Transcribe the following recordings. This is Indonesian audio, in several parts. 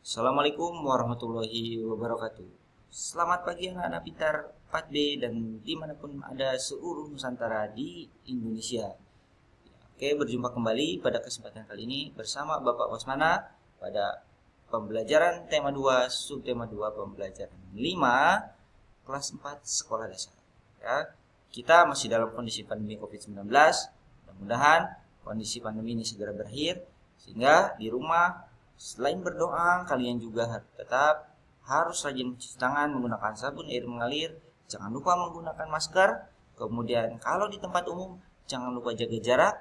Assalamualaikum warahmatullahi wabarakatuh. Selamat pagi anak-anak pintar 4B dan dimanapun ada seluruh Nusantara di Indonesia. Oke, berjumpa kembali pada kesempatan kali ini bersama Bapak Wasmana pada pembelajaran tema 2, subtema 2 pembelajaran 5, kelas 4 sekolah dasar. Ya, kita masih dalam kondisi pandemi COVID-19. Mudah-mudahan kondisi pandemi ini segera berakhir sehingga di rumah selain berdoa, kalian juga tetap harus rajin mencuci tangan menggunakan sabun air mengalir. Jangan lupa menggunakan masker. Kemudian kalau di tempat umum, jangan lupa jaga jarak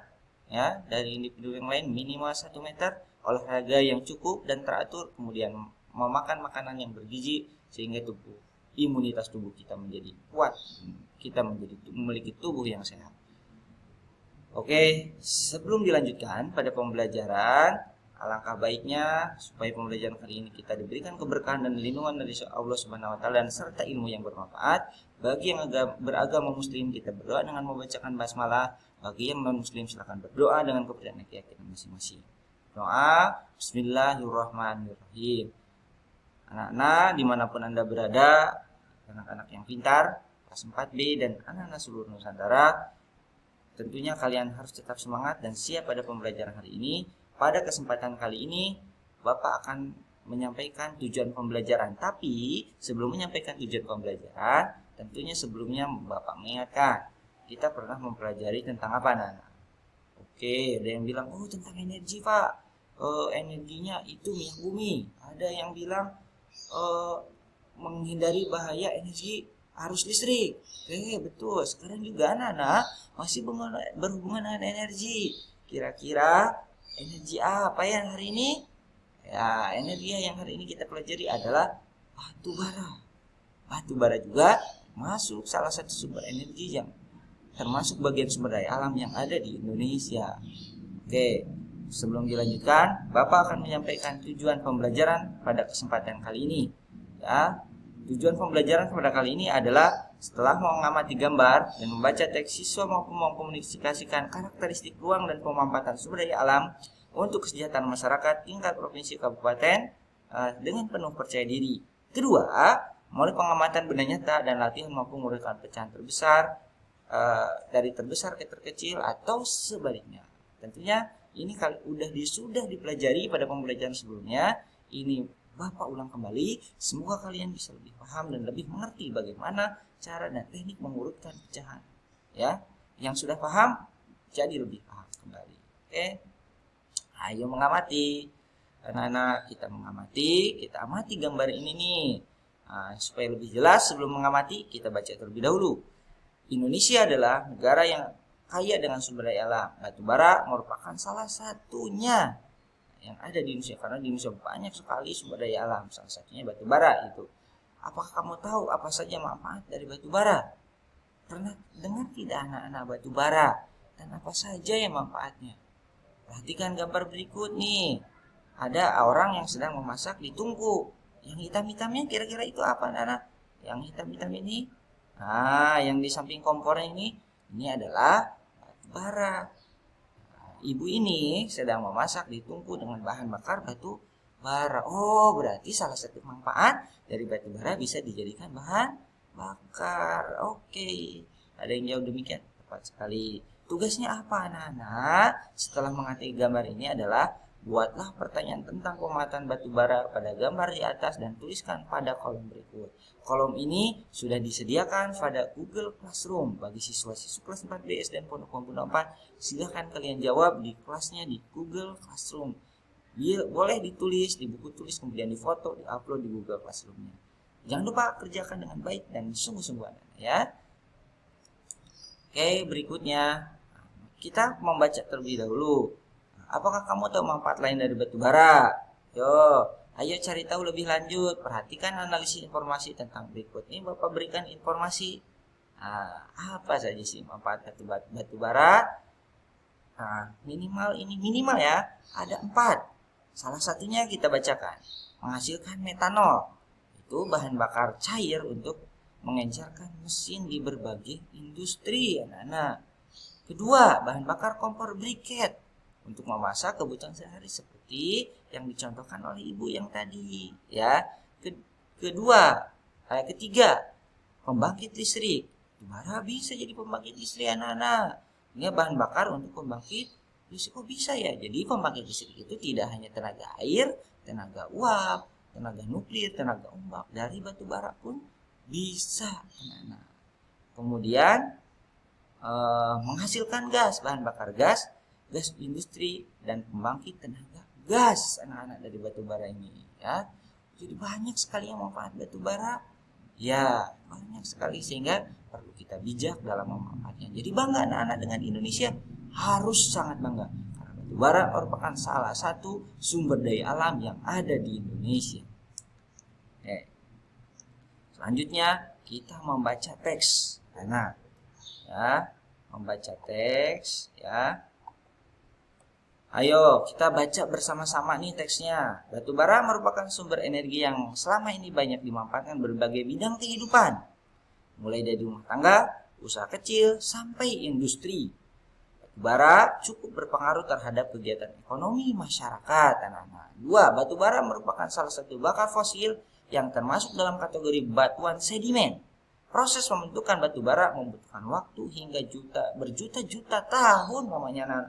ya dari individu yang lain minimal 1 meter. Olahraga yang cukup dan teratur. Kemudian memakan makanan yang bergizi sehingga imunitas tubuh kita menjadi kuat. Kita memiliki tubuh yang sehat. Oke, sebelum dilanjutkan pada pembelajaran, alangkah baiknya supaya pembelajaran kali ini kita diberikan keberkahan dan lindungan dari Allah Subhanahu wa taala dan serta ilmu yang bermanfaat. Bagi yang beragama muslim kita berdoa dengan membacakan basmalah. Bagi yang non muslim silakan berdoa dengan kepercayaan keyakinan masing-masing. Doa Bismillahirrahmanirrahim. Anak-anak dimanapun Anda berada, anak-anak yang pintar, kelas 4B dan anak-anak seluruh Nusantara, tentunya kalian harus tetap semangat dan siap pada pembelajaran hari ini. Pada kesempatan kali ini, Bapak akan menyampaikan tujuan pembelajaran. Tapi, sebelum menyampaikan tujuan pembelajaran, tentunya sebelumnya Bapak mengingatkan, kita pernah mempelajari tentang apa, anak-anak? Oke, ada yang bilang, oh tentang energi, Pak. Energinya itu minyak bumi. Ada yang bilang, menghindari bahaya energi arus listrik. Oke, betul. Sekarang juga anak-anak masih berhubungan dengan energi. Kira-kira energi apa yang hari ini? Ya, energi yang hari ini kita pelajari adalah batu bara. Batu bara juga masuk salah satu sumber energi yang termasuk bagian sumber daya alam yang ada di Indonesia. Oke, sebelum dilanjutkan, Bapak akan menyampaikan tujuan pembelajaran pada kesempatan kali ini. Ya, tujuan pembelajaran pada kali ini adalah setelah mengamati gambar dan membaca teks, siswa mampu mengkomunikasikan karakteristik ruang dan pemampatan sumber daya alam untuk kesejahteraan masyarakat tingkat provinsi kabupaten dengan penuh percaya diri. Kedua, melalui pengamatan benda nyata dan latihan mampu menguraikan pecahan terbesar dari terbesar ke terkecil atau sebaliknya. Tentunya ini sudah dipelajari pada pembelajaran sebelumnya. Ini Bapak ulang kembali, semoga kalian bisa lebih paham dan lebih mengerti bagaimana cara dan teknik mengurutkan pecahan. Ya, yang sudah paham jadi lebih paham kembali. Oke, ayo mengamati, anak-anak kita mengamati, kita amati gambar ini nih. Supaya lebih jelas sebelum mengamati, kita baca terlebih dahulu. Indonesia adalah negara yang kaya dengan sumber daya alam. Batu bara merupakan salah satunya yang ada di Indonesia, karena di Indonesia banyak sekali sumber daya alam, salah satunya batu bara itu. Apakah kamu tahu apa saja manfaat dari batu bara? Pernah dengar tidak anak-anak batu bara dan apa saja yang manfaatnya? Perhatikan gambar berikut nih. Ada orang yang sedang memasak di tungku. Yang hitam-hitamnya kira-kira itu apa, anak-anak? Yang hitam-hitam ini? Yang di samping kompornya ini adalah batu bara. Ibu ini sedang memasak di tungku dengan bahan bakar batu bara. Oh, berarti salah satu manfaat dari batu bara bisa dijadikan bahan bakar. Oke, ada yang jawab demikian. Tepat sekali. Tugasnya apa, anak-anak? Setelah mengamati gambar ini adalah buatlah pertanyaan tentang pemanfaatan batu bara pada gambar di atas dan tuliskan pada kolom berikut. Kolom ini sudah disediakan pada Google Classroom bagi siswa-siswa kelas 4B SD dan Pondok Pemuda 4. Silahkan kalian jawab di kelasnya di Google Classroom. Boleh ditulis di buku tulis, kemudian difoto, diupload di Google Classroom-nya. Jangan lupa kerjakan dengan baik dan sungguh-sungguh, ya. Oke, berikutnya kita membaca terlebih dahulu. Apakah kamu tahu manfaat lain dari batu bara? Ayo cari tahu lebih lanjut. Perhatikan analisis informasi tentang berikut. Ini Bapak berikan informasi. Apa saja sih manfaat batu bara? Minimal ya. Ada 4. Salah satunya kita bacakan. Menghasilkan metanol. Itu bahan bakar cair untuk mengencarkan mesin di berbagai industri, anak-anak. Kedua, bahan bakar kompor briket untuk memasak kebutuhan sehari seperti yang dicontohkan oleh ibu yang tadi ya. Ketiga, pembangkit listrik. Bara bisa jadi pembangkit listrik anak-anak. Ini bahan bakar untuk pembangkit listrik. Kok bisa ya? Jadi pembangkit listrik itu tidak hanya tenaga air, tenaga uap, tenaga nuklir, tenaga ombak, dari batu bara pun bisa anak-anak. Kemudian menghasilkan gas, bahan bakar gas industri, dan pembangkit tenaga gas anak-anak dari batu bara ini ya. Jadi banyak sekali yang manfaat batu bara. Ya, banyak sekali sehingga perlu kita bijak dalam memanfaatnya. Jadi bangga anak-anak dengan Indonesia, harus sangat bangga. Karena batu bara merupakan salah satu sumber daya alam yang ada di Indonesia. Oke. Selanjutnya kita membaca teks. Nah, ya, membaca teks ya. Ayo kita baca bersama-sama nih teksnya. Batu bara merupakan sumber energi yang selama ini banyak dimanfaatkan berbagai bidang kehidupan. Mulai dari rumah tangga, usaha kecil, sampai industri. Batu bara cukup berpengaruh terhadap kegiatan ekonomi masyarakat. Anak-anak. 2. Batu bara merupakan salah satu bakar fosil yang termasuk dalam kategori batuan sedimen. Proses pembentukan batu bara membutuhkan waktu hingga berjuta-juta tahun namanya anak.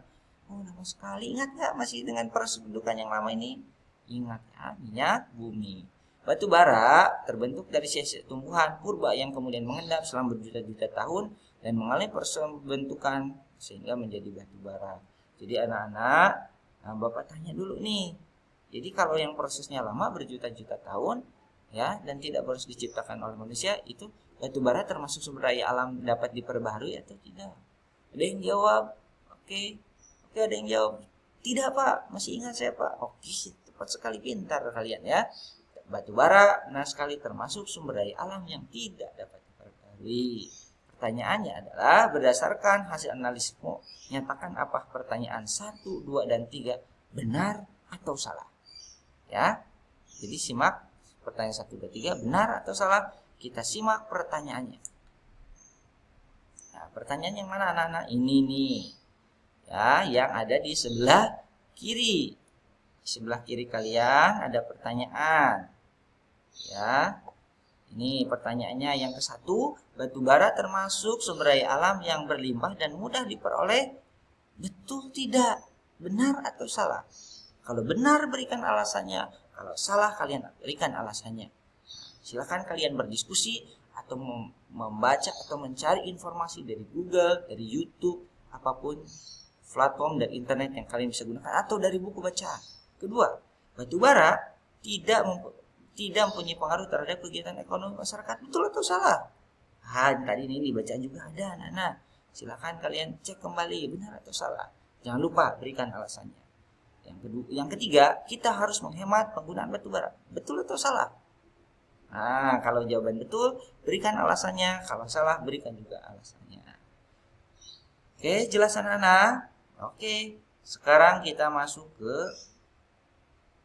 Oh, lama sekali. Ingat nggak masih dengan proses pembentukan yang lama ini? Ingat ya, minyak bumi. Batu bara terbentuk dari sisa tumbuhan purba yang kemudian mengendap selama berjuta-juta tahun dan mengalami proses pembentukan sehingga menjadi batu bara. Jadi anak-anak, Bapak tanya dulu nih. Jadi kalau yang prosesnya lama berjuta-juta tahun ya dan tidak harus diciptakan oleh manusia, itu batu bara termasuk sumber daya alam dapat diperbaharui atau tidak? Ada yang jawab, oke. Oke, ada yang jawab, tidak Pak, masih ingat saya Pak. Oke, tepat sekali, pintar kalian ya. Batu bara benar sekali termasuk sumber daya alam yang tidak dapat diperbarui. Pertanyaannya adalah berdasarkan hasil analisismu, nyatakan apa pertanyaan 1, 2, dan 3 benar atau salah. Ya, jadi simak pertanyaan 1, 2, 3 benar atau salah. Kita simak pertanyaannya. Nah, pertanyaan yang mana anak-anak? Ini nih. Ya, yang ada di sebelah kiri. Di sebelah kiri kalian ada pertanyaan. Ya. Ini pertanyaannya yang ke-1, batu bara termasuk sumber daya alam yang berlimpah dan mudah diperoleh. Betul tidak? Benar atau salah? Kalau benar berikan alasannya, kalau salah kalian berikan alasannya. Silakan kalian berdiskusi atau membaca atau mencari informasi dari Google, dari YouTube, apapun platform dan internet yang kalian bisa gunakan atau dari buku bacaan. Kedua, batu bara tidak mempunyai pengaruh terhadap kegiatan ekonomi masyarakat. Betul atau salah? Tadi ini bacaan juga ada anak-anak. Silakan kalian cek kembali benar atau salah. Jangan lupa berikan alasannya. Yang ketiga, kita harus menghemat penggunaan batu bara. Betul atau salah? Nah, kalau jawaban betul, berikan alasannya. Kalau salah, berikan juga alasannya. Oke, jelas anak-anak? Oke, sekarang kita masuk ke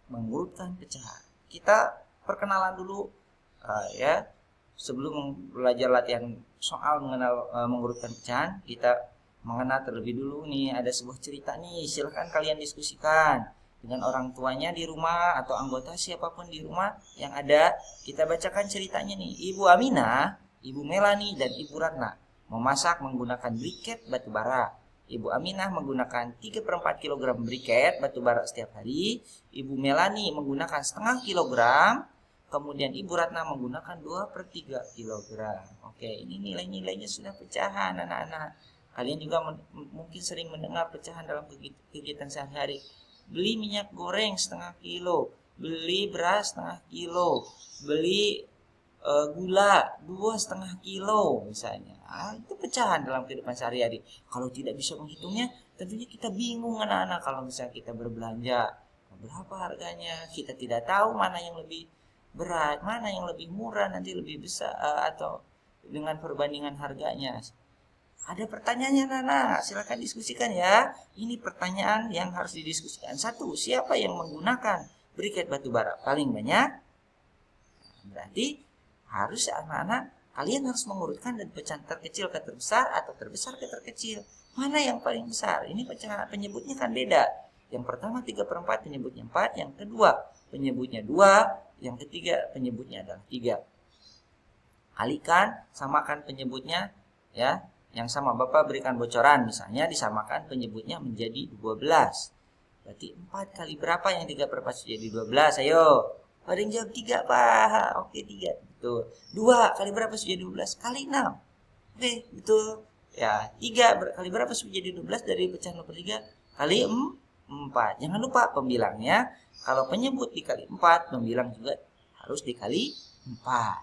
mengurutkan pecahan. Kita perkenalan dulu ya. Sebelum belajar latihan soal mengenal mengurutkan pecahan, kita mengenal terlebih dulu nih. Ada sebuah cerita nih, silahkan kalian diskusikan dengan orang tuanya di rumah atau anggota siapapun di rumah yang ada. Kita bacakan ceritanya nih. Ibu Aminah, Ibu Melani, dan Ibu Ratna memasak menggunakan briket batu bara. Ibu Aminah menggunakan 3/4 kg briket batu bara setiap hari. Ibu Melani menggunakan setengah kilogram. Kemudian Ibu Ratna menggunakan 2/3 kg. Oke, ini nilai-nilainya sudah pecahan anak-anak. Kalian juga mungkin sering mendengar pecahan dalam kegiatan sehari-hari. Beli minyak goreng setengah kilo, beli beras setengah kilo, beli gula 2,5 kilo misalnya. Itu pecahan dalam kehidupan sehari-hari. Kalau tidak bisa menghitungnya, tentunya kita bingung anak-anak kalau misalnya kita berbelanja. Berapa harganya? Kita tidak tahu mana yang lebih berat, mana yang lebih murah, nanti lebih besar atau dengan perbandingan harganya. Ada pertanyaannya anak-anak, silakan diskusikan ya. Ini pertanyaan yang harus didiskusikan. 1, siapa yang menggunakan briket batu bara paling banyak? Berarti harus anak-anak kalian harus mengurutkan dari pecahan terkecil ke terbesar atau terbesar ke terkecil. Mana yang paling besar? Ini pecahan penyebutnya kan beda. Yang pertama 3/4 penyebutnya 4, yang kedua penyebutnya 2, yang ketiga penyebutnya adalah 3. Kalikan, samakan penyebutnya ya. Yang sama Bapak berikan bocoran, misalnya disamakan penyebutnya menjadi 12. Berarti 4 kali berapa yang 3/4 jadi 12? Ayo. Ada yang jawab 3, Pak. Oke, 3. Betul. 2 kali berapa jadi 12? Kali 6. Oke, betul. Ya, 3 kali berapa jadi 12 dari pecahan 3? Kali 4. Jangan lupa pembilangnya. Kalau penyebut dikali 4, pembilang juga harus dikali 4.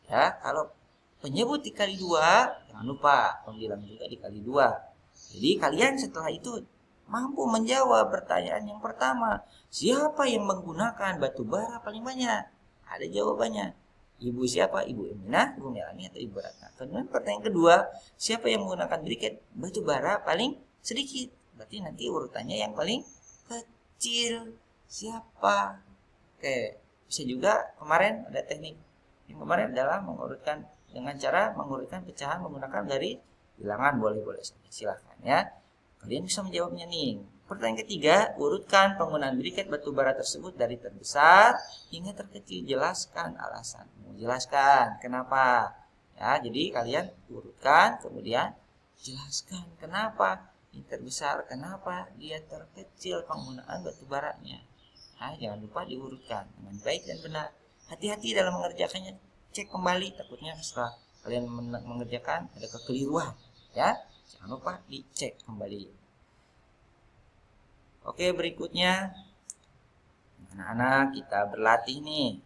Ya, kalau penyebut dikali 2, jangan lupa pembilang juga dikali 2. Jadi kalian setelah itu mampu menjawab pertanyaan yang pertama. Siapa yang menggunakan batu bara paling banyak? Ada jawabannya. Ibu siapa? Ibu Eminah, Ibu Melani, atau Ibu Ratna. Kemudian pertanyaan kedua, siapa yang menggunakan briket batu bara paling sedikit? Berarti nanti urutannya yang paling kecil. Siapa? Oke, bisa juga kemarin ada teknik. Yang kemarin adalah mengurutkan dengan cara mengurutkan pecahan menggunakan garis bilangan. Boleh saja, silahkan ya. Kalian bisa menjawabnya nih. Pertanyaan ketiga, urutkan penggunaan briket batu bara tersebut dari terbesar hingga terkecil. Jelaskan alasanmu. Jelaskan kenapa. Ya, jadi kalian urutkan, kemudian jelaskan kenapa ini terbesar, kenapa dia terkecil penggunaan batu baranya. Nah, jangan lupa diurutkan dengan baik dan benar. Hati-hati dalam mengerjakannya. Cek kembali, takutnya setelah kalian mengerjakan ada kekeliruan ya. Jangan lupa dicek kembali. Oke, berikutnya anak-anak kita berlatih nih.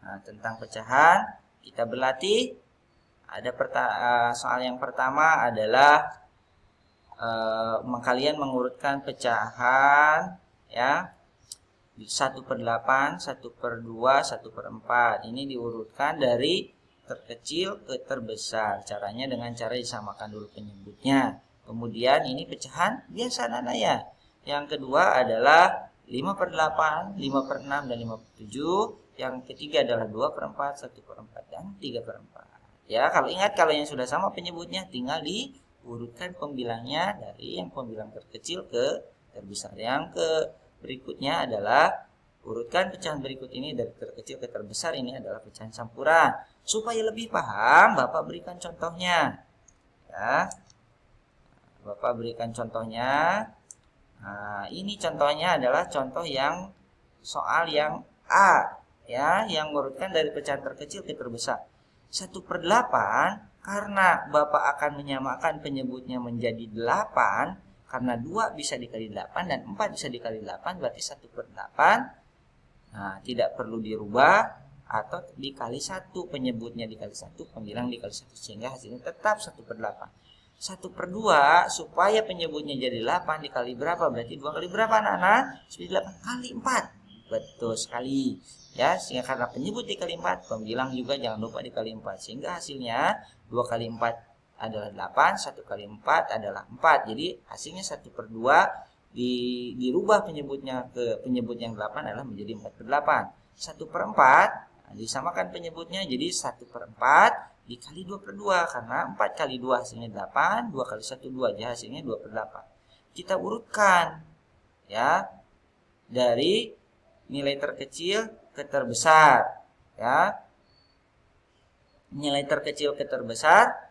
Nah, tentang pecahan kita berlatih. Ada soal yang pertama adalah kalian mengurutkan pecahan ya. 1/8, 1/2, 1/4. Ini diurutkan dari terkecil ke terbesar. Caranya dengan cara disamakan dulu penyebutnya. Kemudian ini pecahan biasa anak ya. Yang kedua adalah 5/8, 5/6, dan 5/7. Yang ketiga adalah 2/4, 1/4, dan 3/4. Ya, kalau ingat kalau yang sudah sama penyebutnya tinggal diurutkan pembilangnya dari yang pembilang terkecil ke terbesar. Yang berikutnya adalah urutkan pecahan berikut ini dari terkecil ke terbesar. Ini adalah pecahan campuran. Supaya lebih paham, Bapak berikan contohnya. Ya. Bapak berikan contohnya. Nah, ini contohnya adalah contoh yang soal yang A. Ya, yang mengurutkan dari pecahan terkecil ke terbesar. 1/8 karena Bapak akan menyamakan penyebutnya menjadi 8. Karena 2 bisa dikali 8 dan 4 bisa dikali 8, berarti 1/8. Nah, tidak perlu dirubah atau dikali 1. Penyebutnya dikali 1, pembilang dikali 1. Sehingga hasilnya tetap 1/8. 1/2 supaya penyebutnya jadi 8 dikali berapa? Berarti 2 kali berapa anak-anak? Jadi 8 kali 4. Betul sekali. Ya, sehingga karena penyebut dikali 4, pembilang juga jangan lupa dikali 4. Sehingga hasilnya 2 kali 4 adalah 8, 1 kali 4 adalah 4. Jadi hasilnya 1/2 dirubah penyebutnya ke penyebut yang 8 adalah menjadi 4/8. 1/4 disamakan penyebutnya jadi 1/4 dikali 2/2 karena 4 kali 2 hasilnya 8, 2 kali 1 2, jadi hasilnya 2/8. Kita urutkan ya dari nilai terkecil ke terbesar ya. Nilai terkecil ke terbesar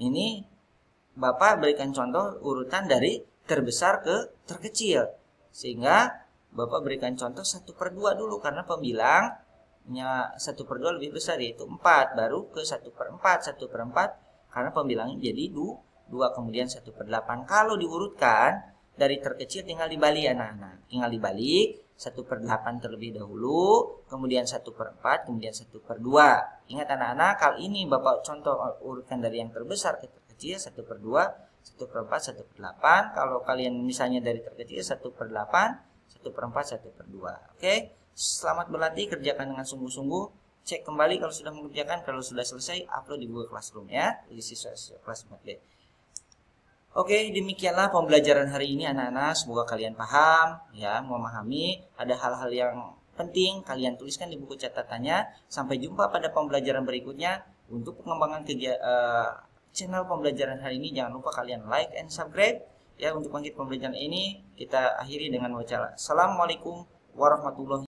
ini Bapak berikan contoh urutan dari terbesar ke terkecil. Sehingga Bapak berikan contoh 1/2 dulu karena pembilangnya 1/2 lebih besar yaitu 4. Baru ke 1/4. 1/4 karena pembilangnya jadi 2. Kemudian 1/8. Kalau diurutkan dari terkecil tinggal dibalik anak-anak. Tinggal dibalik 1/8 terlebih dahulu, kemudian 1/4, kemudian 1/2. Ingat anak-anak, kalau ini Bapak contoh urutkan dari yang terbesar ke terkecil 1/2, 1/4, 1/8. Kalau kalian misalnya dari terkecil 1/8, 1/4, 1/2. Oke, selamat berlatih, kerjakan dengan sungguh-sungguh. Cek kembali kalau sudah mengerjakan, kalau sudah selesai upload di Google Classroom ya, di siswa kelas 4B. Oke, demikianlah pembelajaran hari ini anak-anak. Semoga kalian paham, ya, memahami. Ada hal-hal yang penting kalian tuliskan di buku catatannya. Sampai jumpa pada pembelajaran berikutnya. Untuk pengembangan channel pembelajaran hari ini, jangan lupa kalian like and subscribe. Ya, untuk pembelajaran ini kita akhiri dengan wacana. Assalamualaikum warahmatullahi